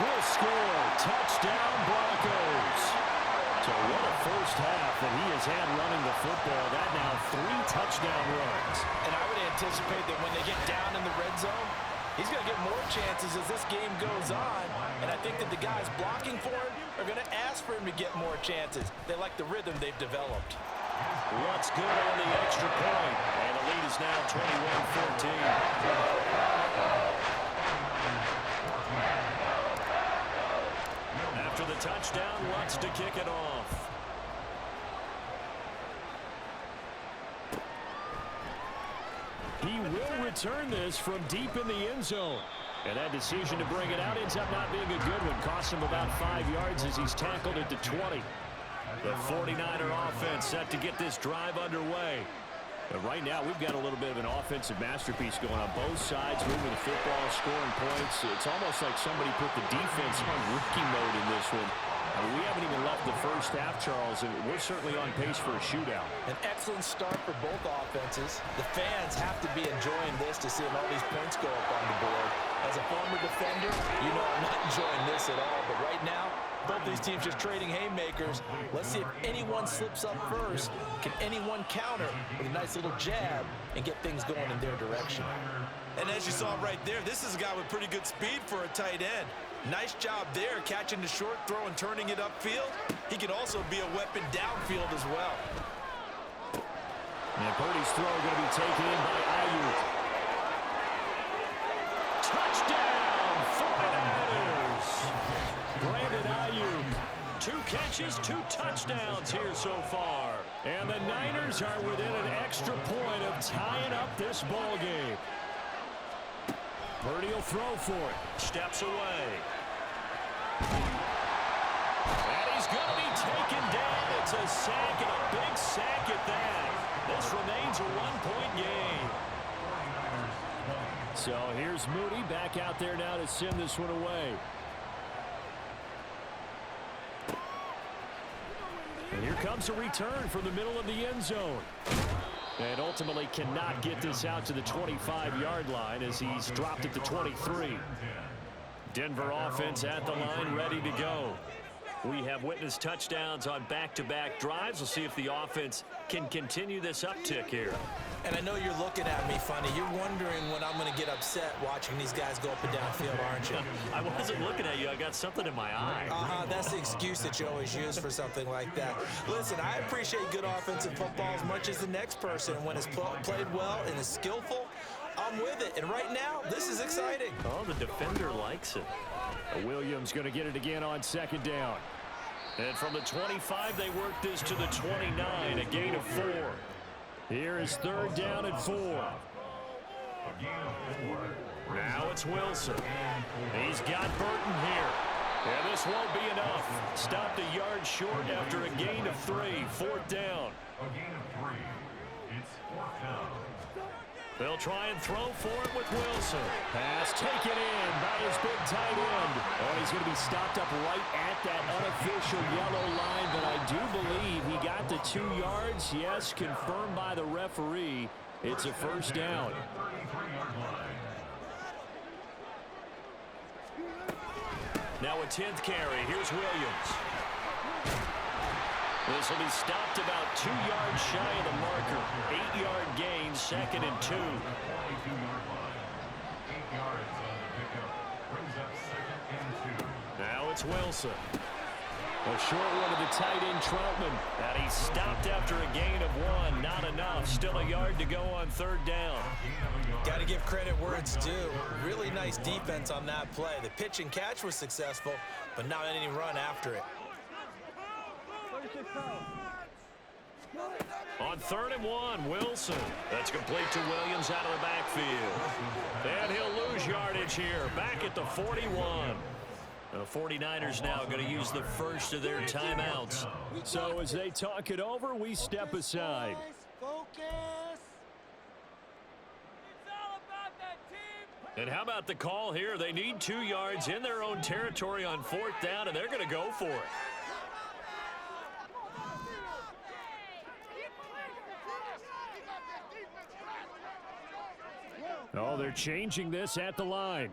will score. Touchdown, Broncos. So what a first half that he has had running the football. That now 3 touchdown runs. And I would anticipate that when they get down in the red zone, he's going to get more chances as this game goes on. And I think that the guys blocking for him are going to ask for him to get more chances. They like the rhythm they've developed. What's good on the extra point? And the lead is now 21-14. After the touchdown, wants to kick it off. He will return this from deep in the end zone. And that decision to bring it out ends up not being a good one. Costs him about 5 yards as he's tackled at the 20. The 49er offense set to get this drive underway. But right now, we've got a little bit of an offensive masterpiece going on both sides, moving the football, scoring points. It's almost like somebody put the defense on rookie mode in this one. I mean, we haven't even left the first half, Charles, and we're certainly on pace for a shootout. An excellent start for both offenses. The fans have to be enjoying this to see all these points go up on the board. As a former defender, you know I'm not enjoying this at all. But right now, both these teams just trading haymakers. Let's see if anyone slips up first. Can anyone counter with a nice little jab and get things going in their direction? And as you saw right there, this is a guy with pretty good speed for a tight end. Nice job there, catching the short throw and turning it upfield. He can also be a weapon downfield as well. And Purdy's throw going to be taken in by Ayuk. Touchdown, 49ers. Brandon Ayuk, 2 catches, 2 touchdowns here so far. And the Niners are within an extra point of tying up this ball game. Purdy will throw for it. Steps away. And he's going to be taken down. It's a sack, and a big sack at that. This remains a 1-point game. So here's Moody back out there now to send this one away. And here comes a return from the middle of the end zone. And ultimately cannot get this out to the 25-yard line as he's dropped at the 23. Denver offense at the line, ready to go. We have witnessed touchdowns on back-to-back drives. We'll see if the offense can continue this uptick here. And I know you're looking at me funny. You're wondering when I'm going to get upset watching these guys go up and down field, aren't you? I wasn't looking at you. I got something in my eye. That's the excuse that you always use for something like that. Listen, I appreciate good offensive football as much as the next person. When it's played well and is skillful, I'm with it. And right now, this is exciting. Oh, the defender likes it. Williams going to get it again on 2nd down. And from the 25, they work this to the 29, a gain of 4. Here is 3rd down and 4. Now it's Wilson. He's got Burton here. And this won't be enough. Stopped a yard short after a gain of 3. 4th down. A gain of 3. It's 4th down. They'll try and throw for it with Wilson. Pass taken in by his big tight end. Oh, he's going to be stopped up right at that unofficial yellow line, but I do believe he got the 2 yards. Yes, confirmed by the referee. It's a 1st down. Now a 10th carry. Here's Williams. This will be stopped about 2 yards shy of the marker. 8-yard gain, 2nd and 2. Now it's Wilson. A short one to the tight end, Troutman. And he's stopped after a gain of 1. Not enough. Still a yard to go on 3rd down. Got to give credit where it's due. Really nice defense on that play. The pitch and catch was successful, but not any run after it. On 3rd and 1, Wilson. That's complete to Williams out of the backfield. And he'll lose yardage here. Back at the 41. The 49ers now going to use the first of their timeouts. So as they talk it over, we step aside. Focus. And how about the call here? They need 2 yards in their own territory on 4th down, and they're going to go for it. Oh, they're changing this at the line.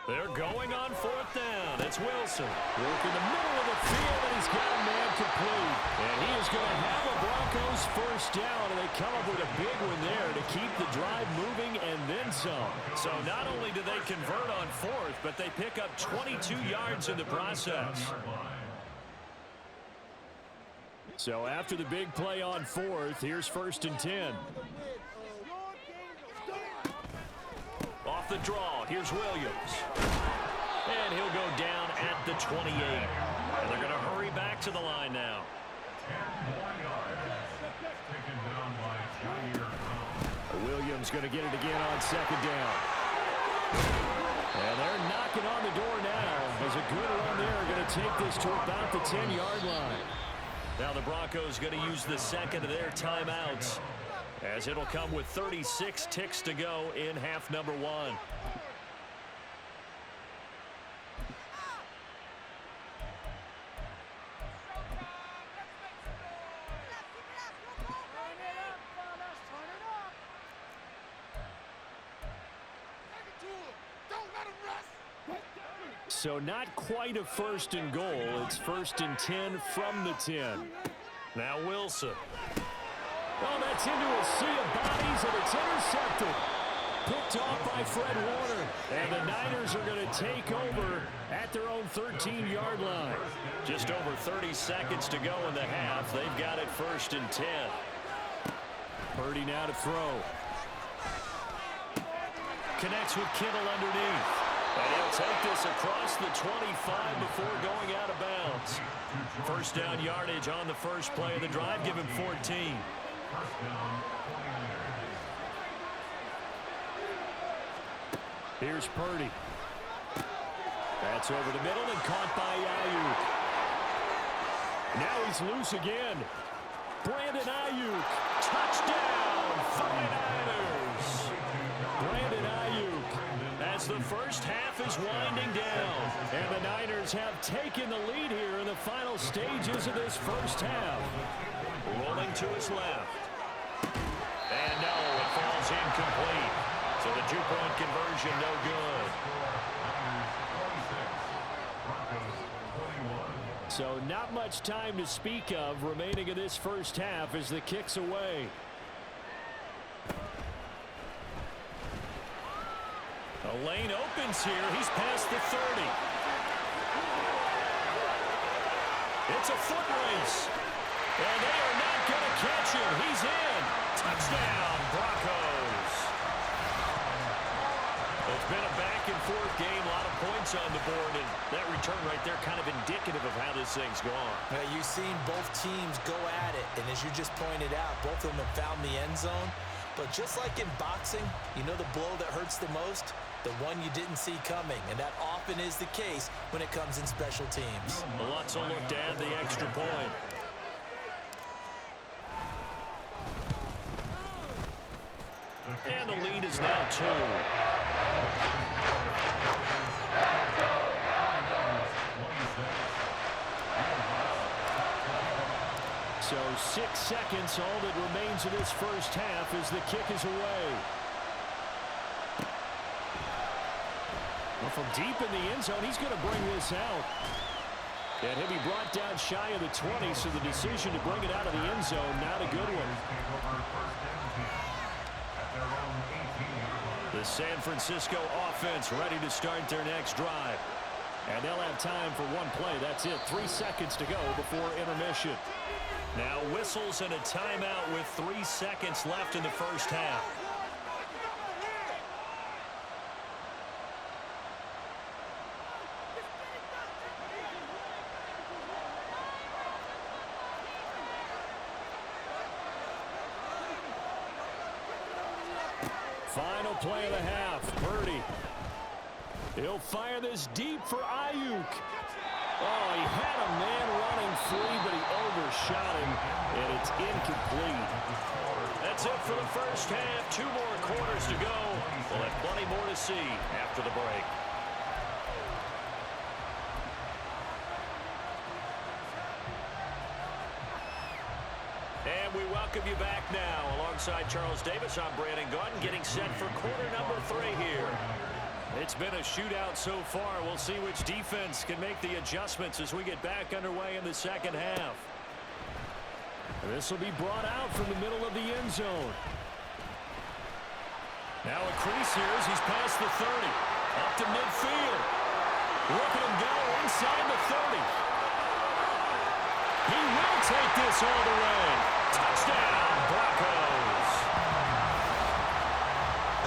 They're going on fourth down. It's Wilson. Working the middle of the field, and he's got a man complete. And he is going to have a Broncos first down, and they come up with a big one there to keep the drive moving and then some. So not only do they convert on fourth, but they pick up 22 yards in the process. So after the big play on fourth, here's 1st and 10. Off the draw, here's Williams. And he'll go down at the 28. And they're going to hurry back to the line now. 10 more yards. Taken down by Jair. Williams going to get it again on 2nd down. And they're knocking on the door now. As a good run there, going to take this to about the 10-yard line. Now the Broncos going to use the second of their timeouts, as it'll come with 36 ticks to go in half number 1. So not quite a 1st and goal. It's 1st and 10 from the 10. Now Wilson. Oh, that's into a sea of bodies, and it's intercepted. Picked off by Fred Warner. And the Niners are going to take over at their own 13-yard line. Just over 30 seconds to go in the half. They've got it 1st and 10. Purdy now to throw. Connects with Kittle underneath. And he'll take this across the 25 before going out of bounds. First down yardage on the first play of the drive. Give him 14. Here's Purdy. That's over the middle and caught by Ayuk. Now he's loose again. Brandon Ayuk. Touchdown, 49ers. Brandon Ayuk. As the first half is winding down. And the Niners have taken the lead here in the final stages of this first half. Rolling to his left. And no, it falls incomplete. So the 2-point conversion no good. So not much time to speak of remaining in this first half as the kick's away. A lane opens here. He's past the 30. It's a foot race. And they are not going to catch him. He's in. Touchdown, Broncos. It's been a back-and-forth game. A lot of points on the board. And that return right there kind of indicative of how this thing's gone. You've seen both teams go at it. And as you just pointed out, both of them have found the end zone. But just like in boxing, you know the blow that hurts the most? The one you didn't see coming, and that often is the case when it comes in special teams. Lots of look to add the extra point. And the lead is now 2. So 6 seconds, all that remains of this first half as the kick is away. Well, from deep in the end zone, he's going to bring this out. And he'll be brought down shy of the 20, so the decision to bring it out of the end zone, not a good one. The San Francisco offense ready to start their next drive. And they'll have time for one play. That's it. 3 seconds to go before intermission. Now whistles and a timeout with 3 seconds left in the first half. Final play of the half. Purdy. He'll fire this deep for Ayuk. Oh, he had a man running free, but he overshot him, and it's incomplete. That's it for the first half. 2 more quarters to go. We'll have plenty more to see after the break. And we welcome you back now. Alongside Charles Davis, I'm Brandon Gaudin, getting set for quarter number 3 here. The It's been a shootout so far. We'll see which defense can make the adjustments as we get back underway in the second half. This will be brought out from the middle of the end zone. Now a crease here as he's past the 30. Up to midfield. Look at him go inside the 30. He will take this all the way. Touchdown, Broncos.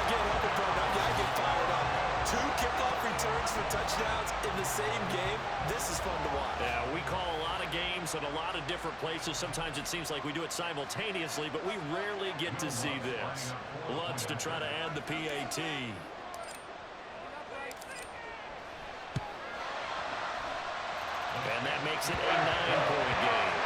I get fired up. 2 kickoff returns for touchdowns in the same game. This is fun to watch. Yeah, we call a lot of games at a lot of different places. Sometimes it seems like we do it simultaneously, but we rarely get to see this. Lutz to try to add the PAT. And that makes it a 9-point game.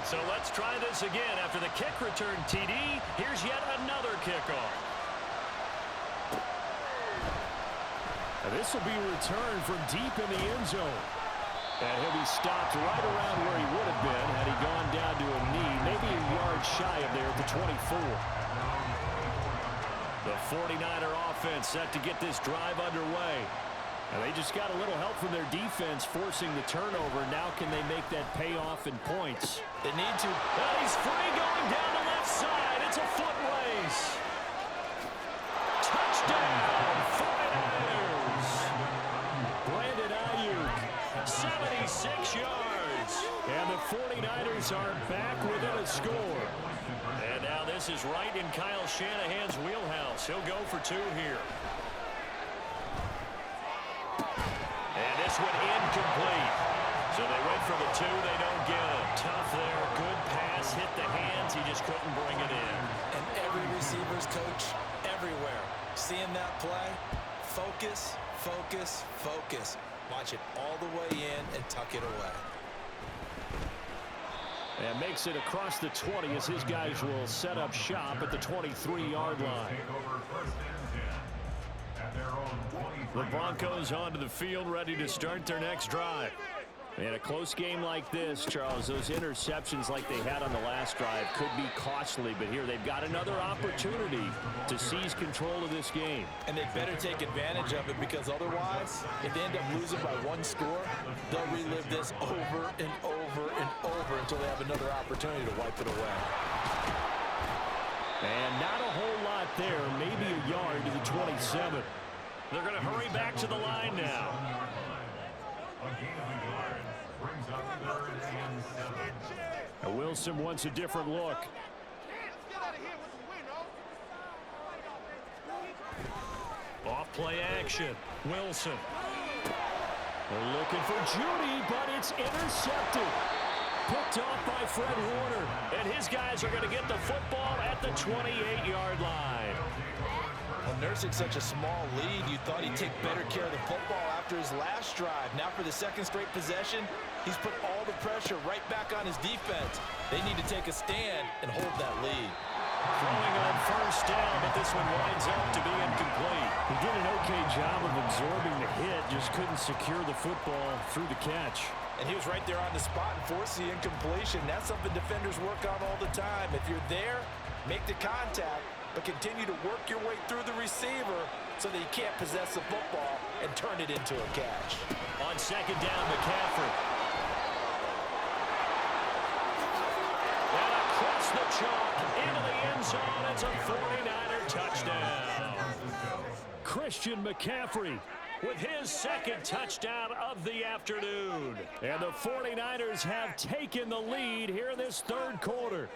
So let's try this again. After the kick return TD, here's yet another kickoff. This will be returned from deep in the end zone. And he'll be stopped right around where he would have been had he gone down to a knee, maybe a yard shy of there at the 24. The 49er offense set to get this drive underway. And they just got a little help from their defense forcing the turnover. Now can they make that pay off in points? They need to. And he's free going down the left side. It's a foot race. Touchdown, 49ers. Brandon Ayuk, 76 yards. And the 49ers are back within a score. And now this is right in Kyle Shanahan's wheelhouse. He'll go for 2 here. And this one incomplete. So they went for the 2. They don't get it. Tough there. Good pass. Hit the hands. He just couldn't bring it in. And every receiver's coach everywhere. Seeing that play, focus, focus, focus. Watch it all the way in and tuck it away. And makes it across the 20 as his guys will set up shop at the 23-yard line. The Broncos onto the field, ready to start their next drive. In a close game like this, Charles, those interceptions like they had on the last drive could be costly, but here they've got another opportunity to seize control of this game. And they better take advantage of it, because otherwise, if they end up losing by 1 score, they'll relive this over and over and over until they have another opportunity to wipe it away. And not a whole lot there, maybe a yard to the 27. They're going to hurry back to the line now. And Wilson wants a different look. Off play action. Wilson. They're looking for Judy, but it's intercepted. Picked off by Fred Warner. And his guys are going to get the football at the 28-yard line. Well, nursing such a small lead, you thought he'd take better care of the football after his last drive. Now for the second straight possession, he's put all the pressure right back on his defense. They need to take a stand and hold that lead. Throwing on first down, but this one winds up to be incomplete. He did an okay job of absorbing the hit, just couldn't secure the football through the catch. And he was right there on the spot and forced the incompletion. That's something defenders work on all the time. If you're there, make the contact, but continue to work your way through the receiver so that he can't possess the football and turn it into a catch. On second down, McCaffrey. And across the chalk, into the end zone, it's a 49er touchdown. Christian McCaffrey with his second touchdown of the afternoon. And the 49ers have taken the lead here in this third quarter.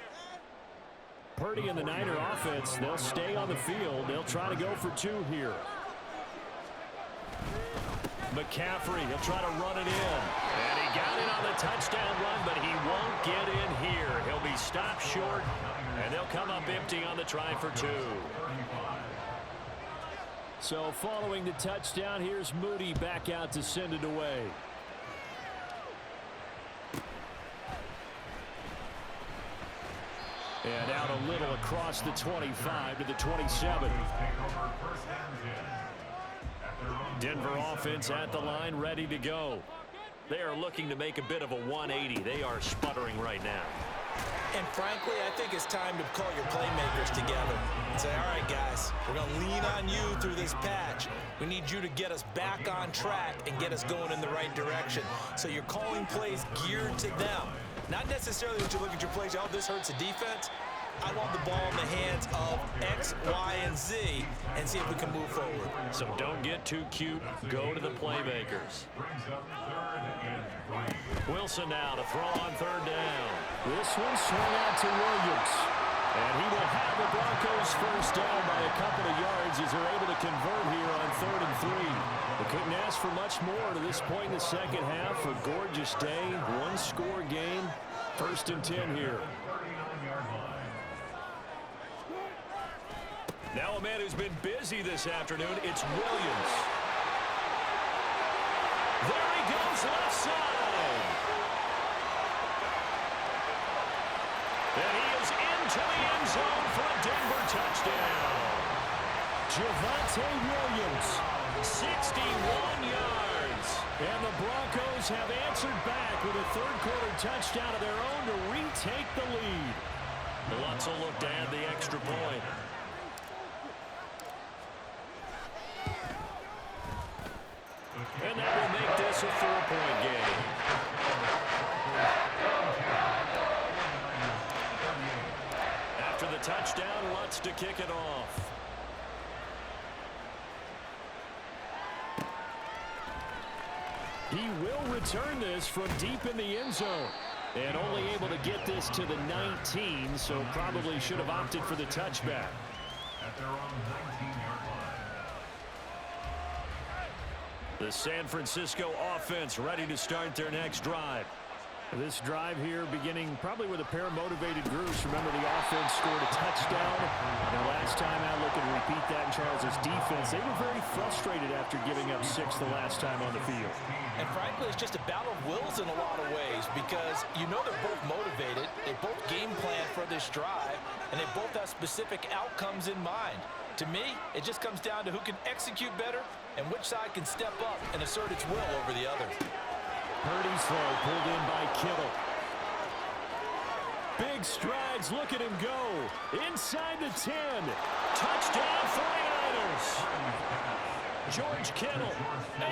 Purdy and the Niner offense, they'll stay on the field. They'll try to go for 2 here. McCaffrey, he'll try to run it in. And he got it on the touchdown run, but he won't get in here. He'll be stopped short, and they'll come up empty on the try for 2. So following the touchdown, here's Moody back out to send it away. And out a little across the 25 to the 27. Denver offense at the line, ready to go. They are looking to make a bit of a 180. They are sputtering right now. And frankly, I think it's time to call your playmakers together and say, all right, guys, we're going to lean on you through this patch. We need you to get us back on track and get us going in the right direction. So you're calling plays geared to them. Not necessarily that you look at your plays, oh, this hurts the defense. I want the ball in the hands of X, Y, and Z and see if we can move forward. So don't get too cute. Go to the playmakers. Wilson now to throw on third down. This one swung out to Williams. And he will have the Broncos first down by a couple of yards as they're able to convert here on 3rd and 3. They couldn't ask for much more to this point in the second half. A gorgeous day, one-score game. 1st and 10 here. Now a man who's been busy this afternoon, it's Williams. There he goes, left side. And he is into the end zone for a Denver touchdown. Javonte Williams, 61 yards. And the Broncos have answered back with a third-quarter touchdown of their own to retake the lead. Lutz will look to add the extra point. And that will make this a 4-point game. After the touchdown, Lutz to kick it off. he will return this from deep in the end zone. And only able to get this to the 19, so probably should have opted for the touchback. At their own 19-yard line. The San Francisco offense ready to start their next drive. This drive here beginning probably with a pair of motivated groups. Remember, the offense scored a touchdown. Now, last time out, looking to repeat that in Charles' defense. They were very frustrated after giving up 6 the last time on the field. And frankly, it's just a battle of wills in a lot of ways because you know they're both motivated. They both game plan for this drive, and they both have specific outcomes in mind. To me, it just comes down to who can execute better and which side can step up and assert its will over the other. Purdy's throw pulled in by Kittle. Big strides. Look at him go. Inside the 10. Touchdown 49ers. George Kittle,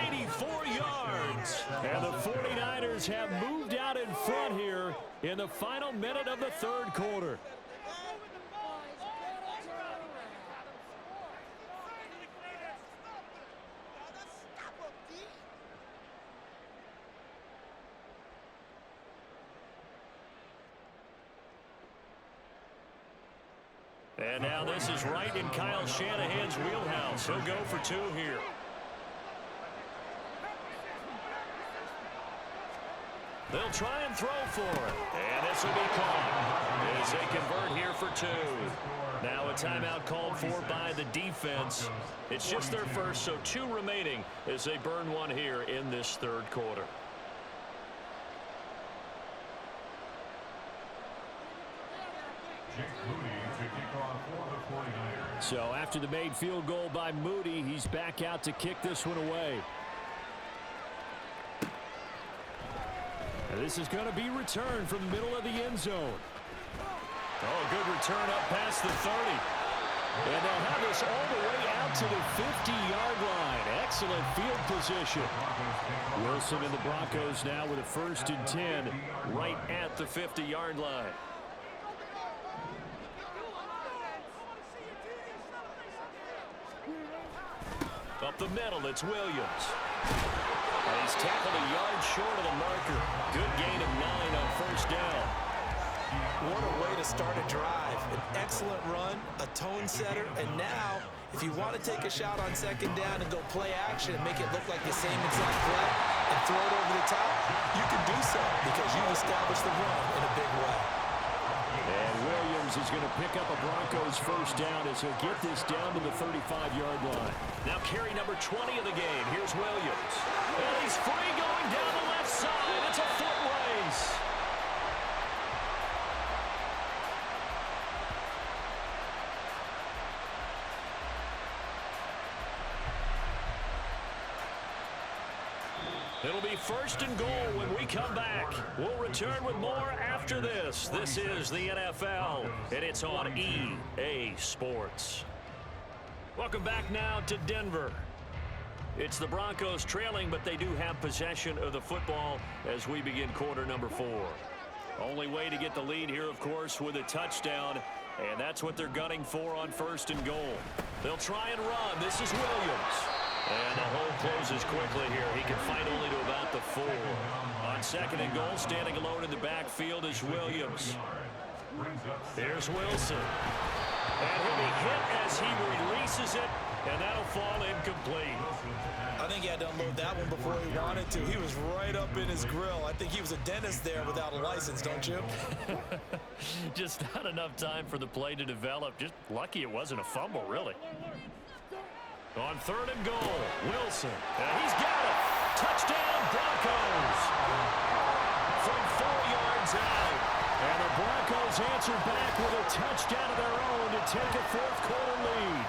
84 yards. And the 49ers have moved out in front here in the final minute of the third quarter. And now this is right in Kyle Shanahan's wheelhouse. He'll go for 2 here. They'll try and throw for it. And this will be caught as they convert here for 2. Now a timeout called for by the defense. It's just their first, so 2 remaining as they burn 1 here in this third quarter. So after the made field goal by Moody, he's back out to kick this one away. And this is going to be returned from the middle of the end zone. Oh, good return up past the 30. And they'll have this all the way out to the 50-yard line. Excellent field position. Wilson and the Broncos now with a 1st and 10 right at the 50-yard line. Up the middle, it's Williams. And he's tackled a yard short of the marker. Good gain of 9 on 1st down. What a way to start a drive. An excellent run, a tone setter, and now, if you want to take a shot on 2nd down and go play action and make it look like the same exact play and throw it over the top, you can do so because you've established the run in a big way. And Williams is going to pick up a Broncos 1st down as he'll get this down to the 35-yard line. Now carry number 20 of the game. Here's Williams. And he's free going down the left side. It's a foot race. It'll be 1st and goal when we come back. We'll return with more after this. This is the NFL, and it's on EA Sports. Welcome back now to Denver. It's the Broncos trailing, but they do have possession of the football as we begin quarter number 4. Only way to get the lead here, of course, with a touchdown, and that's what they're gunning for on 1st and goal. They'll try and run. This is Williams. And the hole closes quickly here. He can fight only to about the 4. On 2nd and goal, standing alone in the backfield is Williams. Here's Wilson. And he'll be hit as he releases it, and that'll fall incomplete. I think he had to unload that one before he wanted to. He was right up in his grill. I think he was a dentist there without a license, don't you? Just not enough time for the play to develop. Just lucky it wasn't a fumble, really. On 3rd and goal, Wilson. And he's got it. Touchdown, Broncos. From 4 yards out. And the Broncos answered back with a touchdown of their own to take a 4th quarter lead.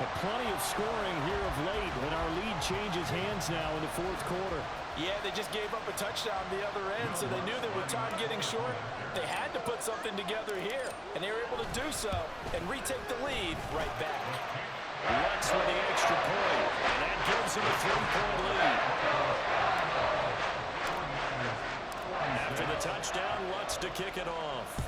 But plenty of scoring here of late, and our lead changes hands now in the 4th quarter. Yeah, they just gave up a touchdown the other end, so they knew that with time getting short, they had to put something together here. And they were able to do so and retake the lead right back. Lutz with the extra point, and that gives him a 3-point lead. After the touchdown, Lutz to kick it off.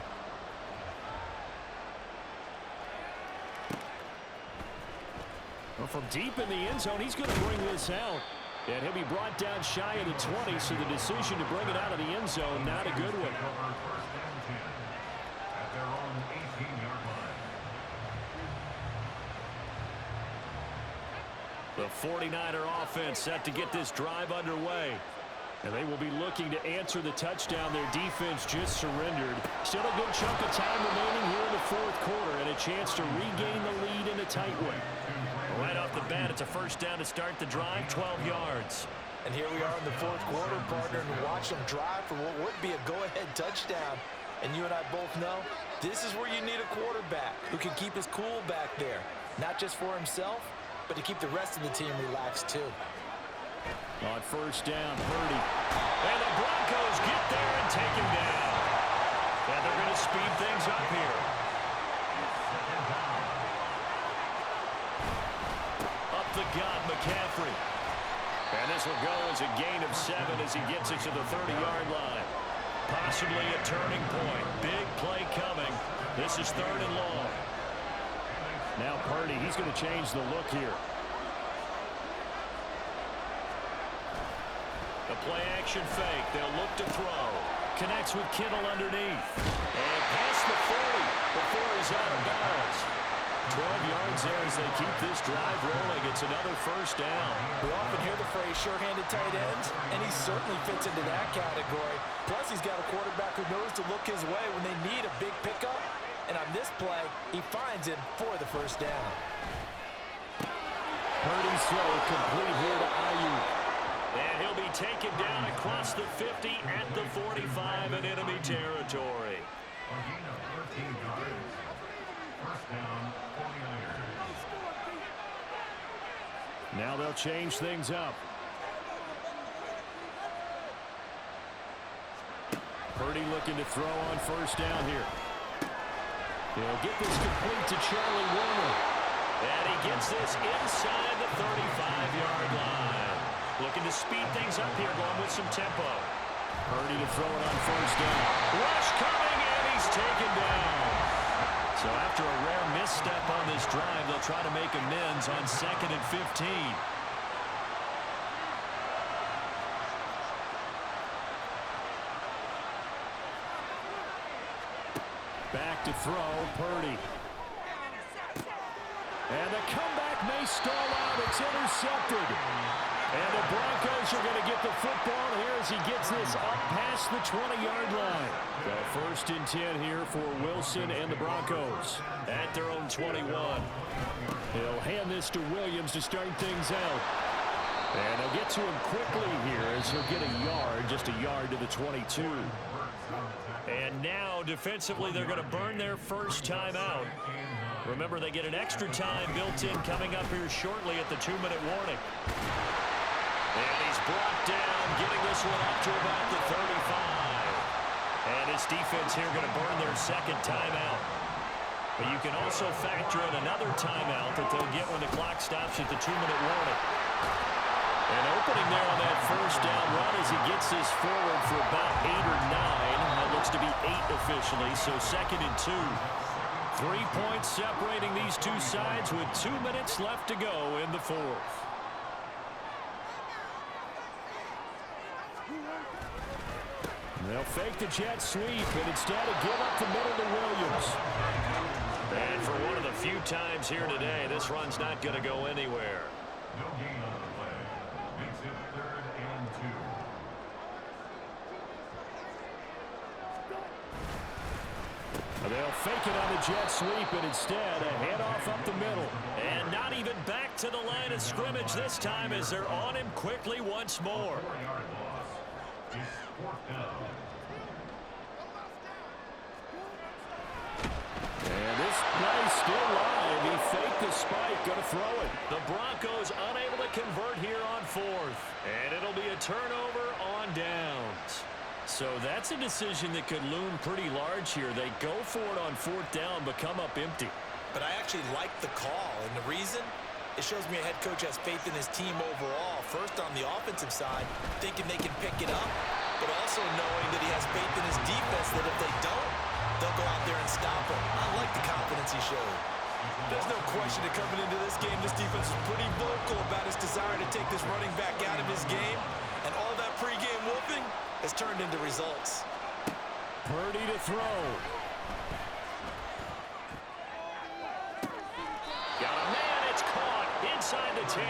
Well, from deep in the end zone, he's going to bring this out. And he'll be brought down shy of the 20, so the decision to bring it out of the end zone, not a good one. At their own 18-yard line. The 49er offense set to get this drive underway. And they will be looking to answer the touchdown. Their defense just surrendered. Still a good chunk of time remaining here in the 4th quarter and a chance to regain the lead in a tight one. Right off the bat, it's a 1st down to start the drive, 12 yards. And here we are in the 4th quarter, partner, and watch them drive for what would be a go-ahead touchdown. And you and I both know this is where you need a quarterback who can keep his cool back there. Not just for himself, but to keep the rest of the team relaxed too. On 1st down, Purdy. And the Broncos get there and take him down. And they're going to speed things up here. Up the gut, McCaffrey. And this will go as a gain of 7 as he gets it to the 30-yard line. Possibly a turning point. Big play coming. This is 3rd and long. Now Purdy, he's going to change the look here. The play-action fake. They'll look to throw. Connects with Kittle underneath. And past the 40 before he's out of bounds. 12 yards there as they keep this drive rolling. It's another 1st down. We often hear the phrase sure-handed tight ends, and he certainly fits into that category. Plus, he's got a quarterback who knows to look his way when they need a big pickup. And on this play, he finds him for the 1st down. Purdy's throw complete here to Ayuk. And he'll be taken down across the 50 at the 45 in enemy territory. A gain of 13 yards. 1st down, 49ers. Now they'll change things up. Purdy looking to throw on 1st down here. He'll get this complete to Charlie Warner. And he gets this inside the 35-yard line. Looking to speed things up here, going with some tempo. Purdy to throw it on 1st down. Rush coming, and he's taken down. So after a rare misstep on this drive, they'll try to make amends on 2nd and 15. Back to throw, Purdy. And the comeback may stall out. It's intercepted. And the Broncos are going to get the football here as he gets this up past the 20-yard line. So 1st and 10 here for Wilson and the Broncos. At their own 21. He'll hand this to Williams to start things out. And they'll get to him quickly here as he'll get a yard, just a yard to the 22. And now, defensively, they're going to burn their 1st time out. Remember, they get an extra time built in coming up here shortly at the 2-minute warning. And he's brought this one up to about the 35. And this defense here going to burn their second timeout. But you can also factor in another timeout that they'll get when the clock stops at the 2-minute warning. And opening there on that first down run as he gets this forward for about 8 or 9. That looks to be 8 officially, so 2nd and 2. 3 points separating these two sides with 2 minutes left to go in the fourth. They'll fake the jet sweep and instead give up the middle to Williams. And for one of the few times here today, this run's not going to go anywhere. No gain on the play. Makes it 3rd and 2. They'll fake it on the jet sweep and instead a handoff up the middle. And not even back to the line of scrimmage this time as they're on him quickly once more. 4-yard loss. It's 4th down. And this play still live. He faked the spike, going to throw it. The Broncos unable to convert here on 4th. And it'll be a turnover on downs. So that's a decision that could loom pretty large here. They go for it on 4th down, but come up empty. But I actually like the call, and the reason? It shows me a head coach has faith in his team overall. First on the offensive side, thinking they can pick it up, but also knowing that he has faith in his defense that if they don't, they'll go out there and stop him. I like the confidence he showed. There's no question that coming into this game, this defense is pretty vocal about his desire to take this running back out of his game, and all that pregame whooping has turned into results. Purdy to throw. Got a man, it's caught inside the 10.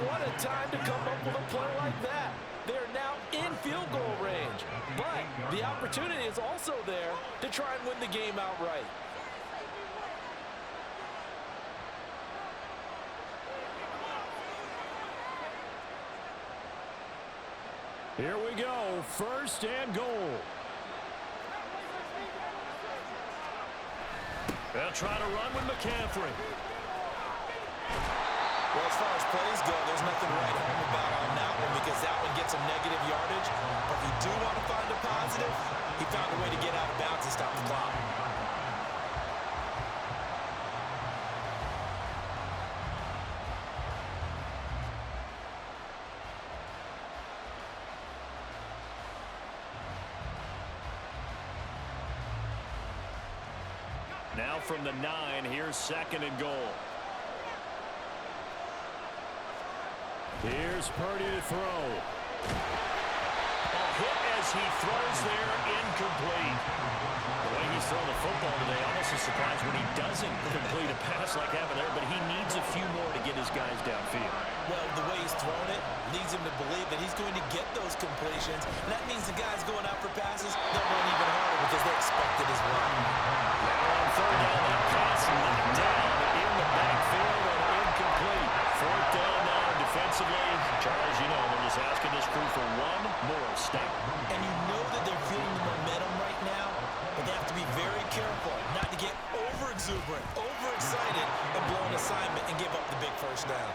What a time to come up with a play like that. They're now in field goal range, but the opportunity is also there to try and win the game outright. Here we go, 1st and goal. They'll try to run with McCaffrey. Well, as far as plays go, there's nothing to write home about on that one because that one gets some negative yardage. But if you do want to find a positive, he found a way to get out of bounds and stop the clock. Now from the 9, here's 2nd and goal. Here's Purdy to throw. A hit as he throws there, incomplete. The way he's throwing the football today, almost a surprise when he doesn't complete a pass like happened there, but he needs a few more to get his guys downfield. Well, the way he's thrown it leads him to believe that he's going to get those completions. And that means the guys going out for passes, they'll run even harder because they expect it as well. Now on 3rd down, that pass knocked down in the backfield and incomplete. 4th down now defensively. Charles, you know, they're just asking this crew for one more stop. And you know that they're feeling the momentum right now, but they have to be very careful not to get over-exuberant, overexcited, and blow an assignment and give up the big 1st down.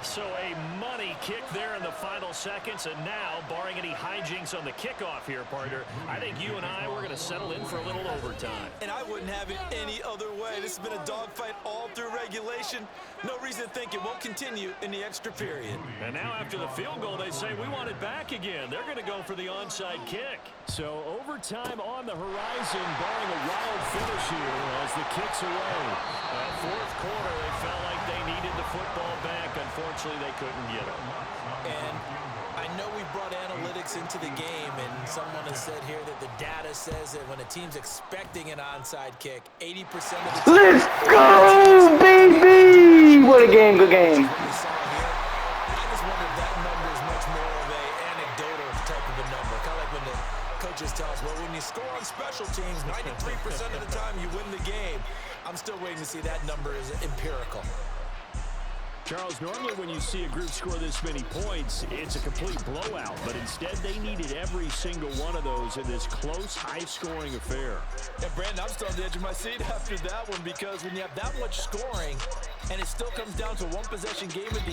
So a money kick there in the final seconds, and now, barring any hijinks on the kickoff here, partner, I think you and I, we're going to settle in for a little overtime. And I wouldn't have it any other way. This has been a dogfight all through regulation. No reason to think it won't continue in the extra period. And now after the field goal, they say we want it back again. They're going to go for the onside kick. So overtime on the horizon, barring a wild finish here as the kick's away. 4th quarter, they felt like they needed the football back. Unfortunately, they couldn't get it. And I know we brought analytics into the game, and someone has said here that the data says that when a team's expecting an onside kick, 80% of the time... Let's go, baby! What a game, good game. What we saw here, I just wonder if that number is much more of a anecdotal type of a number. Kind of like when the coaches tell us, well, when you score on special teams, 93% of the time you win the game. I'm still waiting to see that number is empirical. Charles, normally when you see a group score this many points, it's a complete blowout. But instead, they needed every single one of those in this close, high-scoring affair. And, Brandon, I'm still on the edge of my seat after that one because when you have that much scoring and it still comes down to one possession game at the